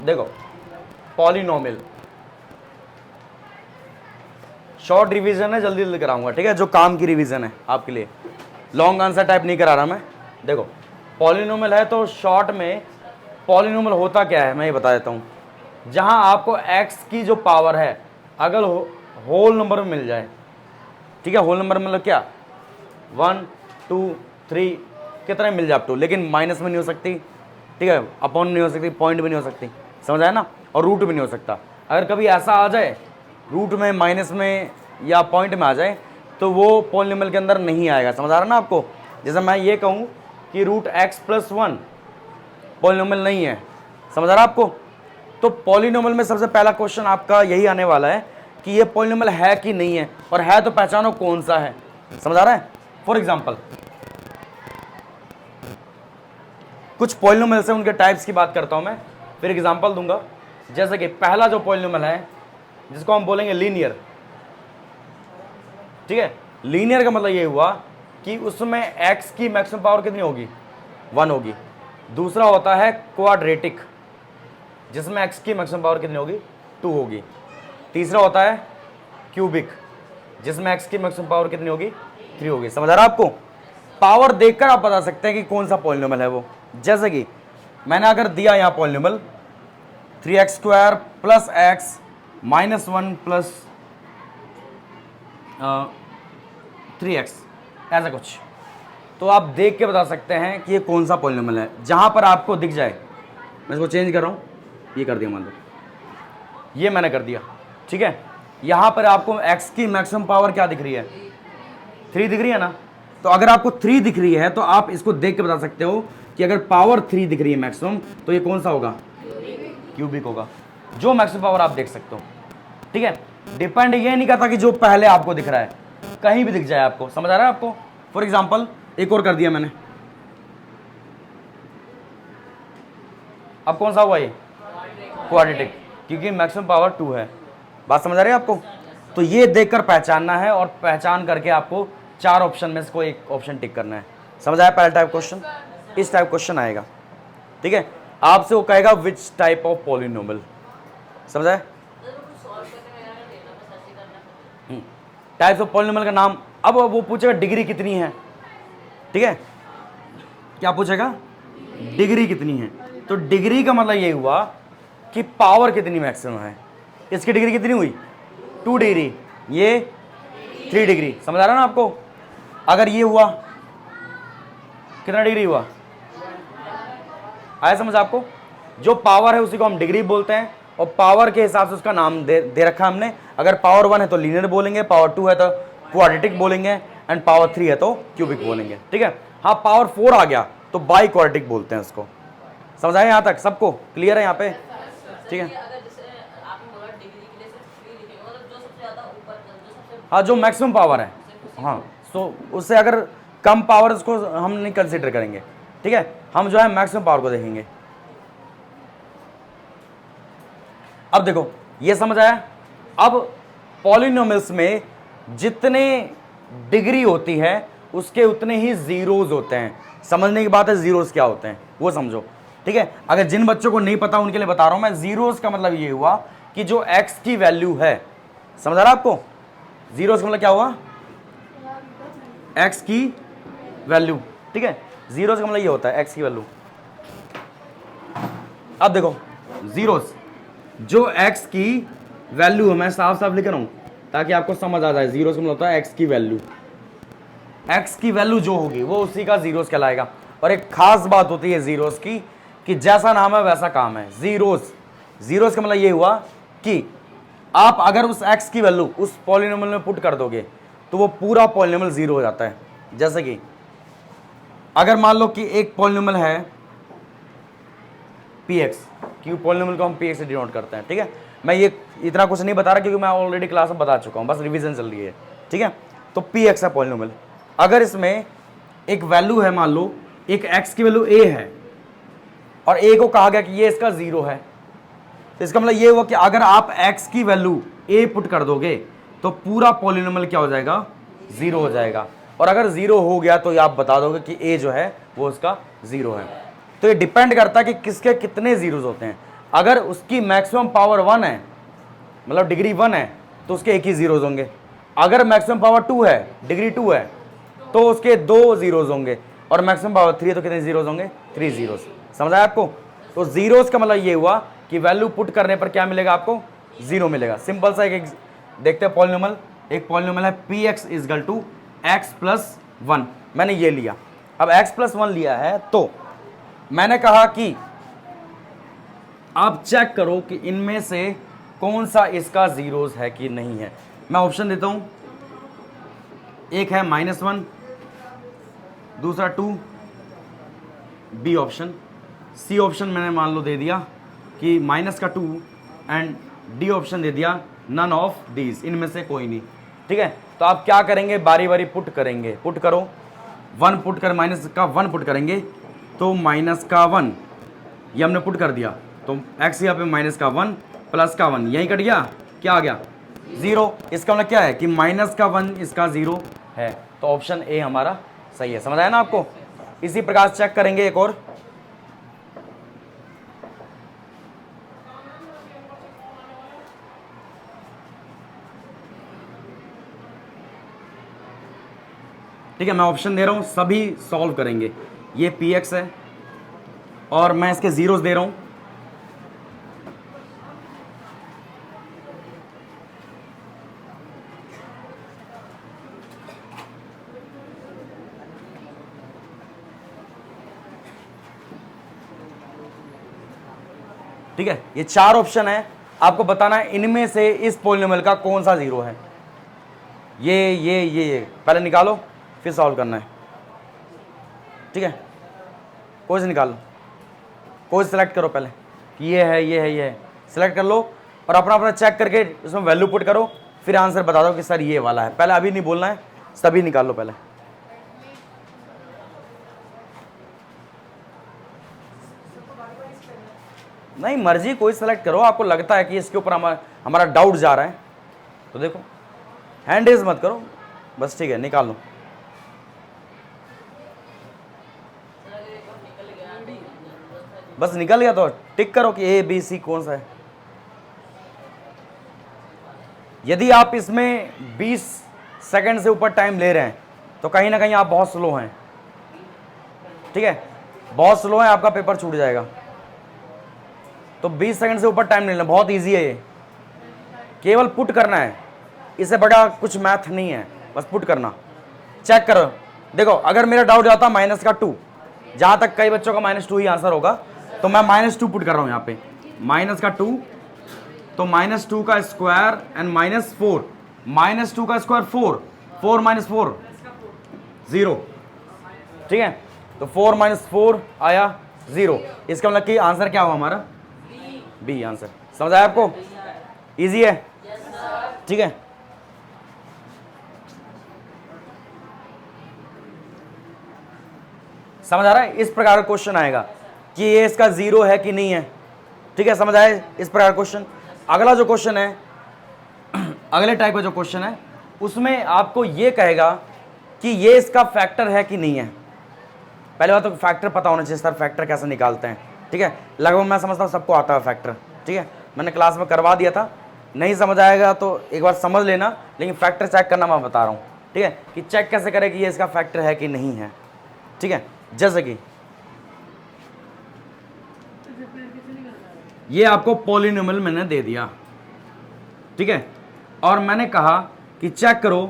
देखो polynomial, short revision है, जल्दी जल्दी कराऊंगा, ठीक है, जो काम की रिवीजन है आपके लिए, लॉन्ग आंसर टाइप नहीं करा रहा मैं। देखो पॉलिनोमियल है तो शॉर्ट में पॉलिनोमियल होता क्या है मैं ये बता देता हूं। जहां आपको x की जो पावर है अगर होल नंबर में मिल जाए, ठीक है, होल नंबर मतलब क्या, 1 2 3 कितने मिल जाए आप तो, लेकिन माइनस में नहीं हो सकती, ठीक है, अपॉन नहीं हो सकती, पॉइंट भी नहीं हो सकती, समझ आया ना, और रूट भी नहीं हो सकता। अगर कभी ऐसा आ जाए रूट में, माइनस में या पॉइंट में आ जाए तो वो पॉलिनोमियल के अंदर नहीं आएगा, समझ आ रहा ना आपको। जैसे मैं ये कहूँ कि रूट x+1 पॉलिनोमियल नहीं है, समझ आ रहा आपको। तो पॉलिनोमियल में सबसे पहला क्वेश्चन आपका यही आने वाला है कि ये पॉलिनोमियल है कि नहीं है, और है तो पहचानो कौन सा है, समझ आ रहा है। फॉर एग्जाम्पल कुछ पॉलिनोमियल से उनके टाइप्स की बात करता हूं मैं, फिर एग्जांपल दूंगा। जैसे कि पहला जो पॉलिनोमियल है जिसको हम बोलेंगे लीनियर, ठीक है, लीनियर का मतलब ये हुआ कि उसमें x की मैक्सिमम पावर कितनी होगी, 1 होगी। दूसरा होता है क्वाड्रेटिक, जिसमें x की मैक्सिमम पावर कितनी होगी, 2 होगी। तीसरा होता है क्यूबिक, जिसमें x की मैक्सिमम पावर कितनी होगी, 3 होगी। समझ आ रहा है आपको। पावर देखकर आप बता सकते हैं कि कौन सा पॉलिनोमियल है वो। जैसे कि मैंने अगर दिया यहां polynomial 3x² plus x -1 plus 3x, ऐसा कुछ, तो आप देख के बता सकते हैं कि ये कौन सा पॉलिनोमियल है। जहां पर आपको दिख जाए, मैं इसको चेंज कर रहा हूं, ये कर दिया मान लो, ये मैंने कर दिया, ठीक है। यहां पर आपको x की मैक्सिमम पावर क्या दिख रही है, 3 दिख रही है ना। तो अगर आपको 3 दिख रही है तो आप इसको देख के बता सकते हो कि अगर पावर 3 दिख रही है मैक्सिमम, तो ये कौन सा होगा, क्यूबिक होगा, जो मैक्सिमम पावर आप देख सकते हो, ठीक है। डिपेंड ये नहीं करता कि जो पहले आपको दिख रहा है, कहीं भी दिख जाए आपको, समझ आ रहा है आपको। फॉर एग्जाम्पल एक और कर दिया मैंने, अब कौन सा हुआ ये, क्वाड्रेटिक, क्योंकि मैक्सिमम पावर 2 है। बात समझ आ रही है आपको। तो ये देखकर पहचानना है, और पहचान करके आपको 4 ऑप्शन में से कोई एक ऑप्शन टिक करना है। समझ आया पहला टाइप क्वेश्चन, इस टाइप क्वेश्चन आएगा, ठीक है। आपसे वो कहेगा विच टाइप ऑफ पॉलिनोमियल, समझ आया। टाइप्स ऑफ पॉलिनोमियल का नाम, अब वो पूछेगा डिग्री कितनी है, ठीक है, क्या पूछेगा, डिग्री कितनी है। तो डिग्री का मतलब ये हुआ कि पावर कितनी मैक्सिमम है। इसकी डिग्री कितनी हुई, 2 डिग्री, ये 3 डिग्री, समझ आ रहा है ना आपको। अगर ये हुआ कितना डिग्री हुआ, आया समझ आपको। जो पावर है उसी को हम डिग्री बोलते हैं, और पावर के हिसाब से उसका नाम दे रखा हमने। अगर पावर 1 है तो लीनियर बोलेंगे, पावर 2 है तो क्वाड्रेटिक बोलेंगे, एंड पावर 3 है तो क्यूबिक बोलेंगे, ठीक है। हाँ, पावर 4 आ गया तो बाई क्वाड्रेटिक बोलते हैं उसको। समझ आए यहाँ तक, सबको क्लियर है यहाँ पे, ठीक है। हाँ, जो मैक्सिमम पावर है, हाँ, सो उससे अगर कम पावर उसको हम नहीं कंसिडर करेंगे, ठीक है, हम जो है मैक्सिमम पावर को देखेंगे। अब देखो ये समझ आया। अब पॉलिनोमियल्स में जितने डिग्री होती है उसके उतने ही जीरोज होते हैं। समझने की बात है जीरोज क्या होते हैं वो समझो, ठीक है। अगर जिन बच्चों को नहीं पता उनके लिए बता रहा हूं मैं। जीरोज का मतलब ये हुआ कि जो x की वैल्यू है, समझ आ रहा आपको। जीरोज का मतलब क्या हुआ, x की वैल्यू, ठीक है। जीरोज का मतलब ये होता है x की वैल्यू। अब देखो जीरोज, जो x की वैल्यू है, मैं साफ साफ लिख रहा हूं ताकि आपको समझ आ जाए। जीरोज का मतलब होता है x की वैल्यू, x की वैल्यू जो होगी वो उसी का जीरोज कहलाएगा। और एक खास बात होती है जीरोज की कि जैसा नाम है वैसा काम है। जीरोज, जीरोज का मतलब ये हुआ कि आप अगर उस x की वैल्यू उस पॉलिनोमियल में पुट कर दोगे तो वो पूरा पॉलिनोमियल जीरो हो जाता है। जैसे कि अगर मान लो कि एक पॉलिनोमियल है px, क्योंकि पॉलिनोमियल को हम px से डिनोट करते हैं, ठीक है। मैं ये इतना कुछ नहीं बता रहा क्योंकि मैं ऑलरेडी क्लास में बता चुका हूं, बस रिवीजन चल रही है, ठीक है। तो px है पॉलिनोमियल। अगर इसमें एक वैल्यू है, मान लो एक x की वैल्यू a है और a को कहा गया कि ये इसका जीरो है, तो इसका मतलब ये हुआ कि अगर आप x की वैल्यू a पुट कर दोगे तो पूरा पॉलिनोमियल क्या हो जाएगा, जीरो हो जाएगा। और अगर जीरो हो गया तो आप बता दोगे कि a जो है वो उसका जीरो है। तो ये डिपेंड करता है कि किसके कितने जीरोज होते हैं। अगर उसकी मैक्सिमम पावर 1 है, मतलब डिग्री 1 है, तो उसके एक ही जीरोज होंगे। अगर मैक्सिमम पावर 2 है, डिग्री 2 है, तो उसके 2 जीरोज होंगे। और मैक्सिमम पावर 3 है तो कितने जीरोज होंगे? 3 जीरोज। समझ आया आपको? तो जीरोज का मतलब ये हुआ कि वैल्यू पुट करने पर क्या मिलेगा आपको? 0 मिलेगा। सिंपल सा एक देखते हैं पॉलिनोमियल। एक पॉलिनोमियल है px equal to x plus 1। मैंने ये लिया। अब x प्लस 1 लिया है तो मैंने कहा कि आप चेक करो कि इनमें से कौन सा इसका जीरोज है कि नहीं है। मैं ऑप्शन देता हूं। एक है -1, दूसरा 2, बी ऑप्शन। सी ऑप्शन मैंने मान लो दे दिया कि -2 एंड डी ऑप्शन दे दिया नन ऑफ दीज, इनमें से कोई नहीं। ठीक है, तो आप क्या करेंगे? बारी बारी पुट करेंगे। पुट करो, 1 पुट कर -1 पुट करेंगे तो -1 ये हमने पुट कर दिया, तो x यहाँ पे -1 प्लस 1 यहीं कट गया, क्या आ गया? 0। इसका मतलब क्या है कि -1 इसका 0 है, तो ऑप्शन ए हमारा सही है। समझ आया ना आपको? इसी प्रकार चेक करेंगे एक और। ठीक है, मैं ऑप्शन दे रहा हूं, सभी सॉल्व करेंगे। ये px है और मैं इसके जीरोस दे रहा हूं। ठीक है, ये 4 ऑप्शन है, आपको बताना है इनमें से इस पॉलिनोमियल का कौन सा जीरो है। ये पहले निकालो फिर सॉल्व करना है। ठीक है, कोई से निकाल लो, कोई सेलेक्ट करो पहले कि ये है, सेलेक्ट कर लो और अपना अपना चेक करके उसमें वैल्यू पुट करो, फिर आंसर बता दो कि सर ये वाला है। पहले अभी नहीं बोलना है, सभी निकाल लो पहले। नहीं, मर्जी कोई सेलेक्ट करो, आपको लगता है कि इसके ऊपर हमारा डाउट जा रहा है तो देखो, हैंड रेज मत करो बस। ठीक है, निकाल लो। बस निकल गया तो टिक करो कि ए बी सी कौन सा है। यदि आप इसमें 20 सेकंड से ऊपर टाइम ले रहे हैं तो कहीं ना कहीं आप बहुत स्लो हैं। ठीक है, बहुत स्लो है, आपका पेपर छूट जाएगा। तो 20 सेकंड से ऊपर टाइम नहीं लेना, बहुत इजी है ये, केवल पुट करना है, इससे बड़ा कुछ मैथ नहीं है, बस पुट करना। चेक करो, देखो अगर मेरा डाउट जाता -2, जहां तक कई बच्चों का -2 ही आंसर होगा, तो मैं -2 पुट कर रहा हूं यहाँ पे। -2 तो -2 का स्क्वायर एंड -4, -2 का स्क्वायर 4, 4 - 4 0। ठीक है, तो 4 - 4 आया 0। इसका मतलब कि आंसर क्या हुआ हमारा? B answer. समझ आया आपको? इजी है। ठीक है, समझ आ रहा है? इस प्रकार का क्वेश्चन आएगा कि ये इसका 0 है कि नहीं है। ठीक है, समझ आए? इस प्रकार क्वेश्चन। अगला जो क्वेश्चन है, अगले टाइप का जो क्वेश्चन है, उसमें आपको ये कहेगा कि ये इसका फैक्टर है कि नहीं है। पहले बात तो फैक्टर पता होना चाहिए, सर फैक्टर कैसे निकालते हैं। ठीक है, लगभग मैं समझता हूँ सबको आता है फैक्टर। ठीक है, मैंने क्लास में करवा दिया था, नहीं समझ आएगा तो एक बार समझ लेना, लेकिन फैक्टर चेक करना मैं बता रहा हूँ। ठीक है, कि चेक कैसे करें कि ये इसका फैक्टर है कि नहीं है। ठीक है, जैसे कि ये आपको पॉलिनोमियल मैंने दे दिया। ठीक है, और मैंने कहा कि चेक करो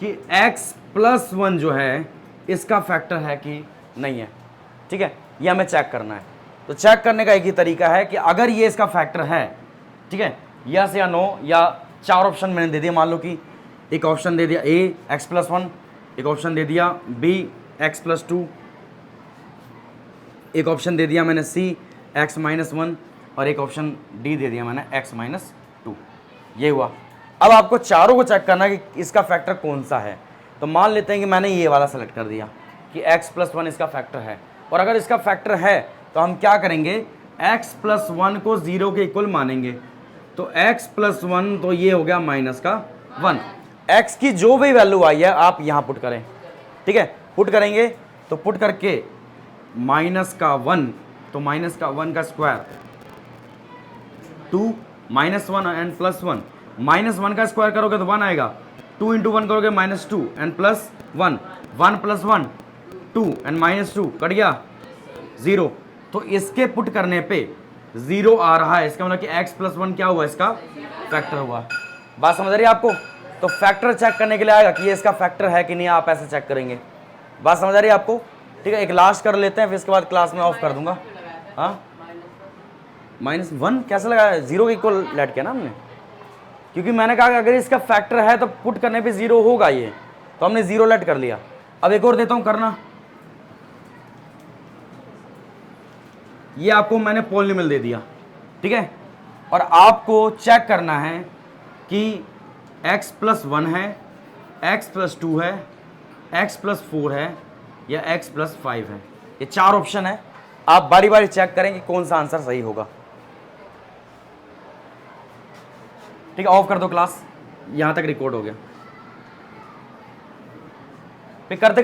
कि x + 1 जो है इसका फैक्टर है कि नहीं है। ठीक है, ये हमें चेक करना है। तो चेक करने का एक ही तरीका है कि अगर ये इसका फैक्टर है, ठीक है, यस या नो, या 4 ऑप्शन मैंने दे दिया। मान लो कि एक ऑप्शन दे दिया a x + 1, एक ऑप्शन दे दिया b x + 2, एक ऑप्शन दे दिया मैंने c x - 1 और एक ऑप्शन डी दे दिया मैंने x - 2। ये हुआ। अब आपको चारों को चेक करना है कि इसका फैक्टर कौन सा है। तो मान लेते हैं कि मैंने ये वाला सेलेक्ट कर दिया कि x + 1 इसका फैक्टर है, और अगर इसका फैक्टर है तो हम क्या करेंगे? x + 1 को 0 के इक्वल मानेंगे। तो x + 1 तो ये हो गया -1। x की जो भी वैल्यू आई है आप यहाँ पुट करें। ठीक है, पुट करेंगे तो पुट करके -1, तो -1 का स्क्वायर 2 -1 एंड +1, -1 का स्क्वायर करोगे तो 1 आएगा, 2 × 1 करोगे -2 एंड +1, 1 + 1 2 एंड -2 कट गया 0। तो इसके पुट करने पे 0 आ रहा है, इसका मतलब कि x + 1 क्या हुआ, इसका फैक्टर हुआ। बात समझ रही है आपको? तो फैक्टर चेक करने के लिए आएगा कि ये इसका फैक्टर है कि नहीं, आप ऐसे चेक करेंगे। बात समझ आ रही है आपको? ठीक है, एक लास्ट कर लेते हैं, फिर इसके बाद क्लास में ऑफ कर दूंगा। हाँ, -1 कैसे लगाया, 0 के इक्वल लेट किया ना हमने, क्योंकि मैंने कहा कि अगर इसका फैक्टर है तो पुट करने पे 0 होगा ये, तो हमने 0 लेट कर लिया। अब एक और देता हूं करना, ये आपको मैंने पॉलिनोमियल दे दिया, ठीक है, और आपको चेक करना है कि x + 1 है, x + 2 है, x + 4 है या x + 5 है। ये 4 ऑप्शन है, आप बारी बारी चेक करें कि कौन सा आंसर सही होगा। ठीक है, ऑफ कर दो क्लास, यहां तक रिकॉर्ड हो गया। फिर करते